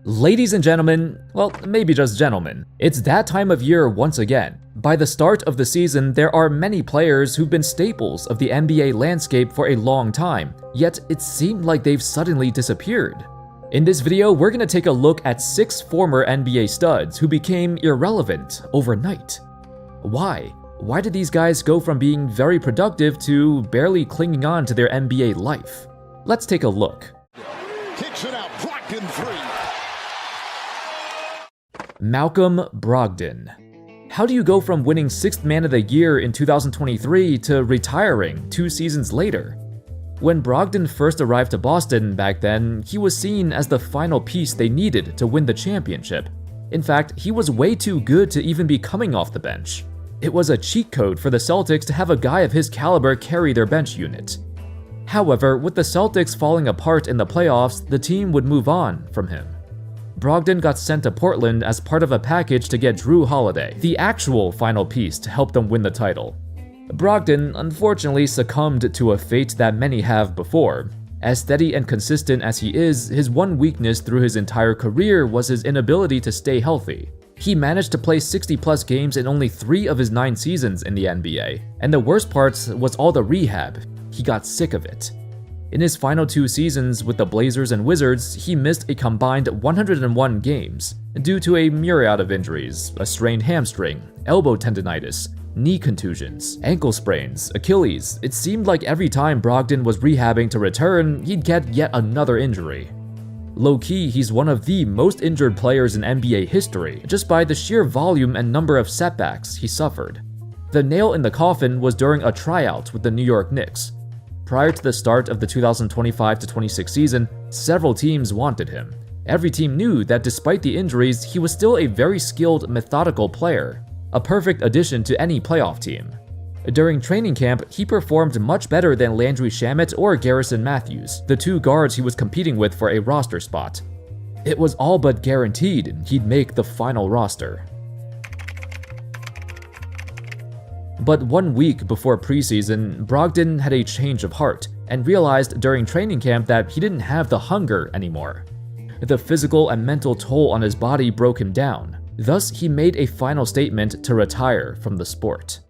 Ladies and gentlemen, well, maybe just gentlemen, it's that time of year once again. By the start of the season, there are many players who've been staples of the NBA landscape for a long time, yet it seemed like they've suddenly disappeared. In this video, we're gonna take a look at 6 former NBA studs who became irrelevant overnight. Why? Why did these guys go from being very productive to barely clinging on to their NBA life? Let's take a look. Kicks it out, Brogdon 3. Malcolm Brogdon. How do you go from winning 6th Man of the Year in 2023 to retiring 2 seasons later? When Brogdon first arrived to Boston back then, he was seen as the final piece they needed to win the championship. In fact, he was way too good to even be coming off the bench. It was a cheat code for the Celtics to have a guy of his caliber carry their bench unit. However, with the Celtics falling apart in the playoffs, the team would move on from him. Brogdon got sent to Portland as part of a package to get Drew Holiday, the actual final piece to help them win the title. Brogdon unfortunately succumbed to a fate that many have before. As steady and consistent as he is, his one weakness through his entire career was his inability to stay healthy. He managed to play 60-plus games in only 3 of his 9 seasons in the NBA, and the worst part was all the rehab. He got sick of it. In his final 2 seasons with the Blazers and Wizards, he missed a combined 101 games due to a myriad of injuries: a strained hamstring, elbow tendonitis, knee contusions, ankle sprains, Achilles. It seemed like every time Brogdon was rehabbing to return, he'd get yet another injury. Low-key, he's one of the most injured players in NBA history, just by the sheer volume and number of setbacks he suffered. The nail in the coffin was during a tryout with the New York Knicks. Prior to the start of the 2025-26 season, several teams wanted him. Every team knew that despite the injuries, he was still a very skilled, methodical player, a perfect addition to any playoff team. During training camp, he performed much better than Landry Shamet or Garrison Matthews, the 2 guards he was competing with for a roster spot. It was all but guaranteed he'd make the final roster. But 1 week before preseason, Brogdon had a change of heart and realized during training camp that he didn't have the hunger anymore. The physical and mental toll on his body broke him down. Thus, he made a final statement to retire from the sport.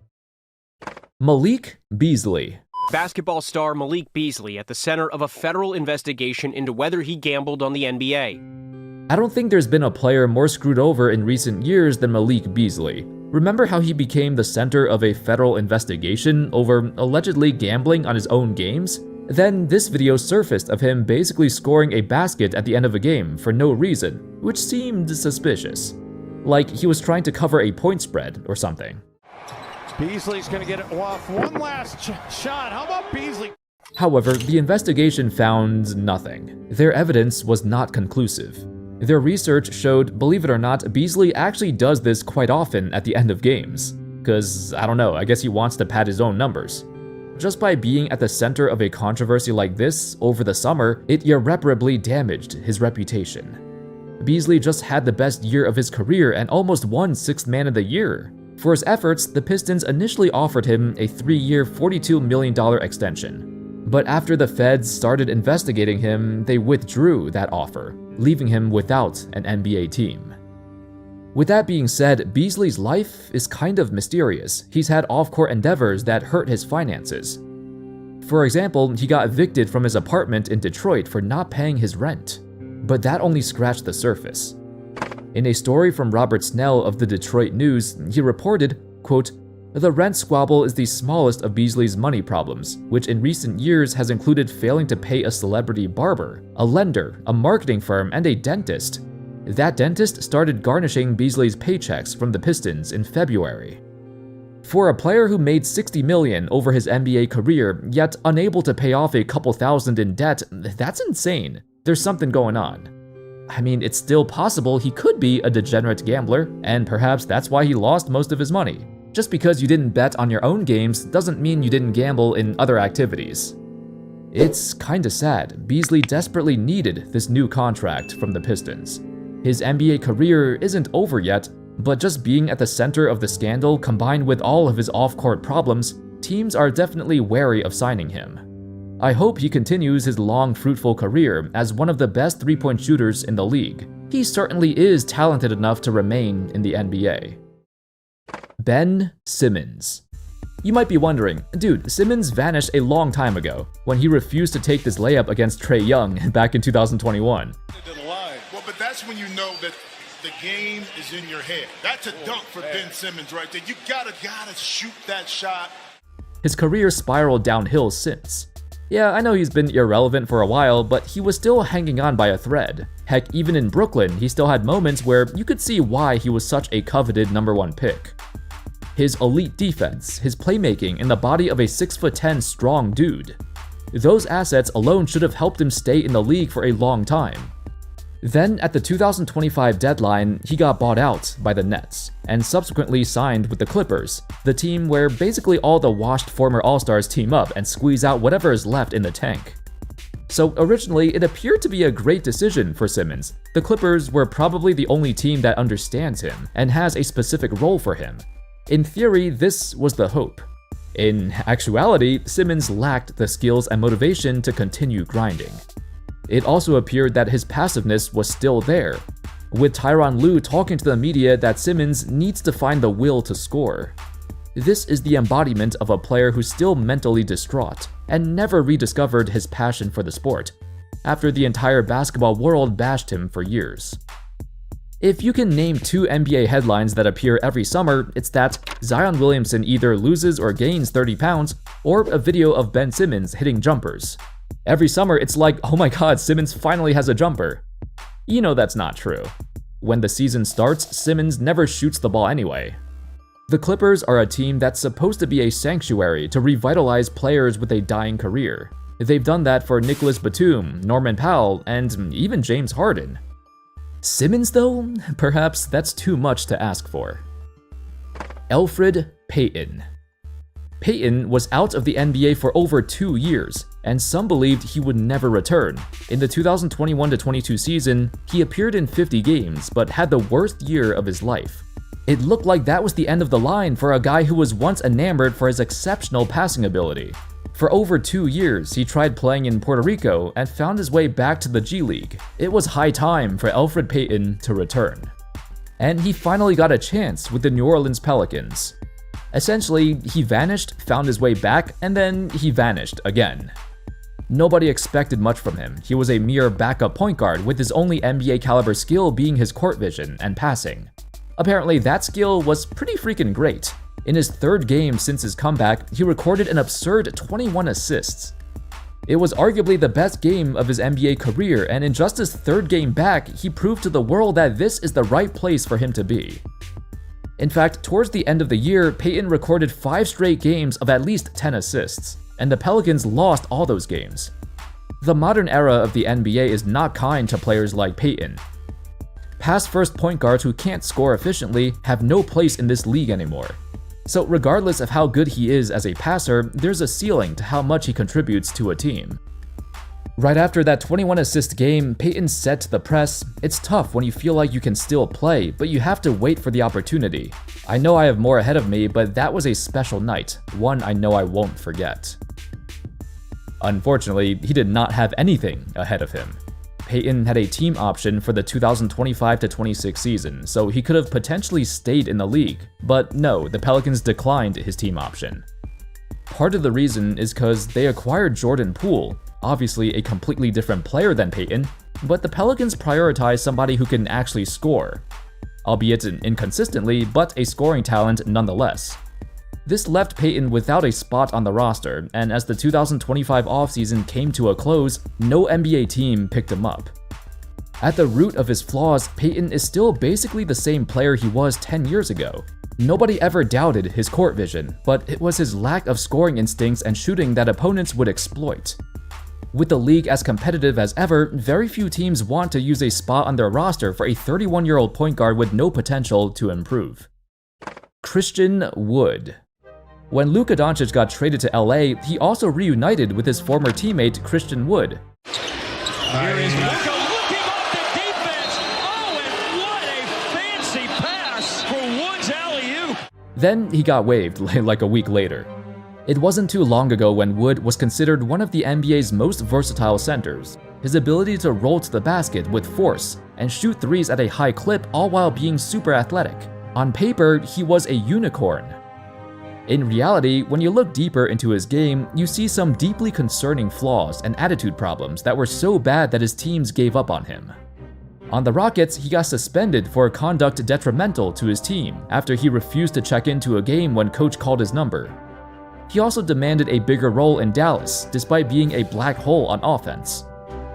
Malik Beasley. Basketball star Malik Beasley at the center of a federal investigation into whether he gambled on the NBA. I don't think there's been a player more screwed over in recent years than Malik Beasley. Remember how he became the center of a federal investigation over allegedly gambling on his own games? Then this video surfaced of him basically scoring a basket at the end of a game for no reason, which seemed suspicious. Like he was trying to cover a point spread or something. Beasley's going to get it off. One last shot. How about Beasley? However, the investigation found nothing. Their evidence was not conclusive. Their research showed, believe it or not, Beasley actually does this quite often at the end of games. Cause, I don't know, I guess he wants to pad his own numbers. Just by being at the center of a controversy like this over the summer, it irreparably damaged his reputation. Beasley just had the best year of his career and almost won 6th Man of the Year. For his efforts, the Pistons initially offered him a 3-year, $42 million extension. But after the feds started investigating him, they withdrew that offer, leaving him without an NBA team. With that being said, Beasley's life is kind of mysterious. He's had off-court endeavors that hurt his finances. For example, he got evicted from his apartment in Detroit for not paying his rent. But that only scratched the surface. In a story from Robert Snell of the Detroit News, he reported, quote, "The rent squabble is the smallest of Beasley's money problems, which in recent years has included failing to pay a celebrity barber, a lender, a marketing firm, and a dentist. That dentist started garnishing Beasley's paychecks from the Pistons in February." For a player who made $60 million over his NBA career, yet unable to pay off a couple thousand in debt, that's insane. There's something going on. I mean, it's still possible he could be a degenerate gambler, and perhaps that's why he lost most of his money. Just because you didn't bet on your own games doesn't mean you didn't gamble in other activities. It's kinda sad. Beasley desperately needed this new contract from the Pistons. His NBA career isn't over yet, but just being at the center of the scandal combined with all of his off-court problems, teams are definitely wary of signing him. I hope he continues his long, fruitful career as one of the best three-point shooters in the league. He certainly is talented enough to remain in the NBA. Ben Simmons. You might be wondering, dude, Simmons vanished a long time ago when he refused to take this layup against Trae Young back in 2021. Well, but that's when you know that the game is in your head. That's a dunk for Ben Simmons right there. You gotta shoot that shot. His career spiraled downhill since. Yeah, I know he's been irrelevant for a while, but he was still hanging on by a thread. Heck, even in Brooklyn, he still had moments where you could see why he was such a coveted #1 pick. His elite defense, his playmaking in the body of a 6'10" strong dude. Those assets alone should have helped him stay in the league for a long time. Then, at the 2025 deadline, he got bought out by the Nets, and subsequently signed with the Clippers, the team where basically all the washed former All-Stars team up and squeeze out whatever is left in the tank. So originally, it appeared to be a great decision for Simmons. The Clippers were probably the only team that understands him and has a specific role for him. In theory, this was the hope. In actuality, Simmons lacked the skills and motivation to continue grinding. It also appeared that his passiveness was still there, with Tyronn Lue talking to the media that Simmons needs to find the will to score. This is the embodiment of a player who's still mentally distraught and never rediscovered his passion for the sport, after the entire basketball world bashed him for years. If you can name 2 NBA headlines that appear every summer, it's that Zion Williamson either loses or gains 30 pounds, or a video of Ben Simmons hitting jumpers. Every summer, it's like, oh my god, Simmons finally has a jumper. You know that's not true. When the season starts, Simmons never shoots the ball anyway. The Clippers are a team that's supposed to be a sanctuary to revitalize players with a dying career. They've done that for Nicholas Batum, Norman Powell, and even James Harden. Simmons, though? Perhaps that's too much to ask for. Elfrid Payton. Payton was out of the NBA for over 2 years, and some believed he would never return. In the 2021-22 season, he appeared in 50 games, but had the worst year of his life. It looked like that was the end of the line for a guy who was once enamored for his exceptional passing ability. For over 2 years, he tried playing in Puerto Rico and found his way back to the G League. It was high time for Elfrid Payton to return. And he finally got a chance with the New Orleans Pelicans. Essentially, he vanished, found his way back, and then he vanished again. Nobody expected much from him. He was a mere backup point guard, with his only NBA caliber skill being his court vision and passing. Apparently, that skill was pretty freaking great. In his 3rd game since his comeback, he recorded an absurd 21 assists. It was arguably the best game of his NBA career, and in just his 3rd game back, he proved to the world that this is the right place for him to be. In fact, towards the end of the year, Payton recorded 5 straight games of at least 10 assists, and the Pelicans lost all those games. The modern era of the NBA is not kind to players like Payton. Pass-first point guards who can't score efficiently have no place in this league anymore. So regardless of how good he is as a passer, there's a ceiling to how much he contributes to a team. Right after that 21 assist game, Payton said to the press, "It's tough when you feel like you can still play, but you have to wait for the opportunity. I know I have more ahead of me, but that was a special night, one I know I won't forget." Unfortunately, he did not have anything ahead of him. Payton had a team option for the 2025-26 season, so he could have potentially stayed in the league, but no, the Pelicans declined his team option. Part of the reason is because they acquired Jordan Poole, obviously a completely different player than Payton, but the Pelicans prioritize somebody who can actually score. Albeit inconsistently, but a scoring talent nonetheless. This left Payton without a spot on the roster, and as the 2025 offseason came to a close, no NBA team picked him up. At the root of his flaws, Payton is still basically the same player he was 10 years ago. Nobody ever doubted his court vision, but it was his lack of scoring instincts and shooting that opponents would exploit. With the league as competitive as ever, very few teams want to use a spot on their roster for a 31-year-old point guard with no potential to improve. Christian Wood. When Luka Doncic got traded to LA, he also reunited with his former teammate Christian Wood. Here is Luka looking off the defense. Oh, and what a fancy pass for Wood's alley-oop. Then he got waived like a week later. It wasn't too long ago when Wood was considered one of the NBA's most versatile centers. His ability to roll to the basket with force and shoot threes at a high clip, all while being super athletic. On paper, he was a unicorn. In reality, when you look deeper into his game, you see some deeply concerning flaws and attitude problems that were so bad that his teams gave up on him. On the Rockets, he got suspended for conduct detrimental to his team after he refused to check into a game when coach called his number. He also demanded a bigger role in Dallas, despite being a black hole on offense.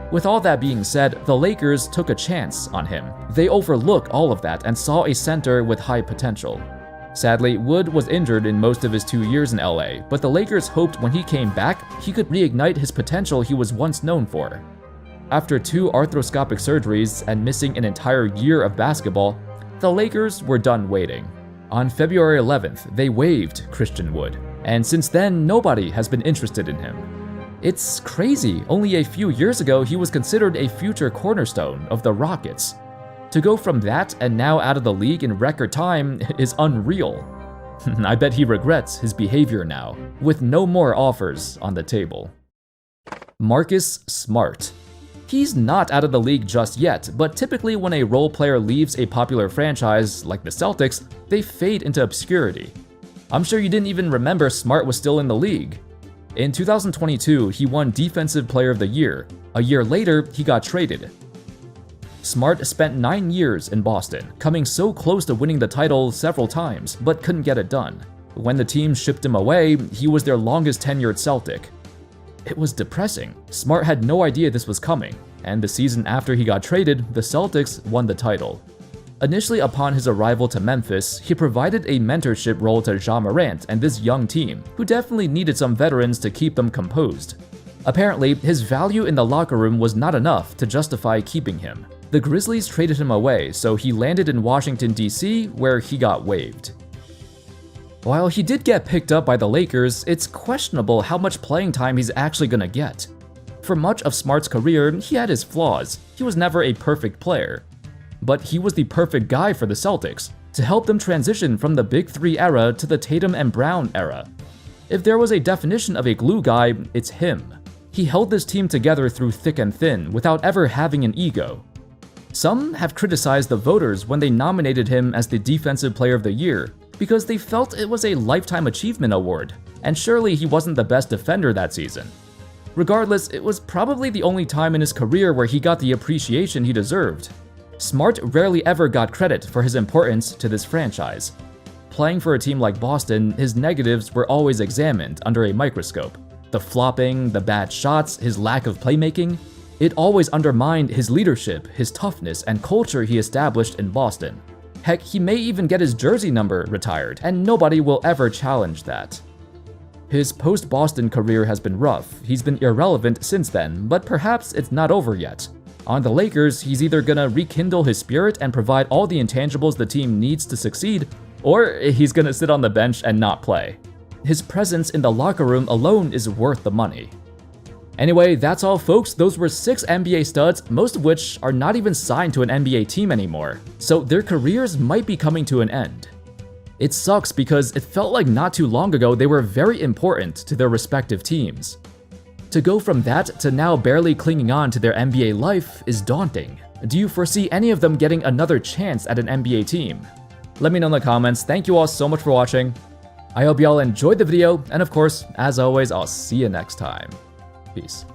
With all that being said, the Lakers took a chance on him. They overlooked all of that and saw a center with high potential. Sadly, Wood was injured in most of his 2 years in LA, but the Lakers hoped when he came back, he could reignite his potential he was once known for. After 2 arthroscopic surgeries and missing an entire year of basketball, the Lakers were done waiting. On February 11th, they waived Christian Wood, and since then, nobody has been interested in him. It's crazy, only a few years ago he was considered a future cornerstone of the Rockets. To go from that and now out of the league in record time is unreal. I bet he regrets his behavior now, with no more offers on the table. Marcus Smart. He's not out of the league just yet, but typically when a role player leaves a popular franchise like the Celtics, they fade into obscurity. I'm sure you didn't even remember Smart was still in the league. In 2022, he won Defensive Player of the Year. A year later, he got traded. Smart spent 9 years in Boston, coming so close to winning the title several times, but couldn't get it done. When the team shipped him away, he was their longest tenured Celtic. It was depressing. Smart had no idea this was coming, and the season after he got traded, the Celtics won the title. Initially upon his arrival to Memphis, he provided a mentorship role to Ja Morant and this young team, who definitely needed some veterans to keep them composed. Apparently, his value in the locker room was not enough to justify keeping him. The Grizzlies traded him away, so he landed in Washington, D.C., where he got waived. While he did get picked up by the Lakers, it's questionable how much playing time he's actually gonna get. For much of Smart's career, he had his flaws. He was never a perfect player. But he was the perfect guy for the Celtics, to help them transition from the Big Three era to the Tatum and Brown era. If there was a definition of a glue guy, it's him. He held this team together through thick and thin without ever having an ego. Some have criticized the voters when they nominated him as the Defensive Player of the Year because they felt it was a Lifetime Achievement Award, and surely he wasn't the best defender that season. Regardless, it was probably the only time in his career where he got the appreciation he deserved. Smart rarely ever got credit for his importance to this franchise. Playing for a team like Boston, his negatives were always examined under a microscope. The flopping, the bad shots, his lack of playmaking. It always undermined his leadership, his toughness, and culture he established in Boston. Heck, he may even get his jersey number retired, and nobody will ever challenge that. His post-Boston career has been rough. He's been irrelevant since then, but perhaps it's not over yet. On the Lakers, he's either gonna rekindle his spirit and provide all the intangibles the team needs to succeed, or he's gonna sit on the bench and not play. His presence in the locker room alone is worth the money. Anyway, that's all folks. Those were 6 NBA studs, most of which are not even signed to an NBA team anymore, so their careers might be coming to an end. It sucks because it felt like not too long ago they were very important to their respective teams. To go from that to now barely clinging on to their NBA life is daunting. Do you foresee any of them getting another chance at an NBA team? Let me know in the comments. Thank you all so much for watching. I hope y'all enjoyed the video, and of course, as always, I'll see you next time. Peace.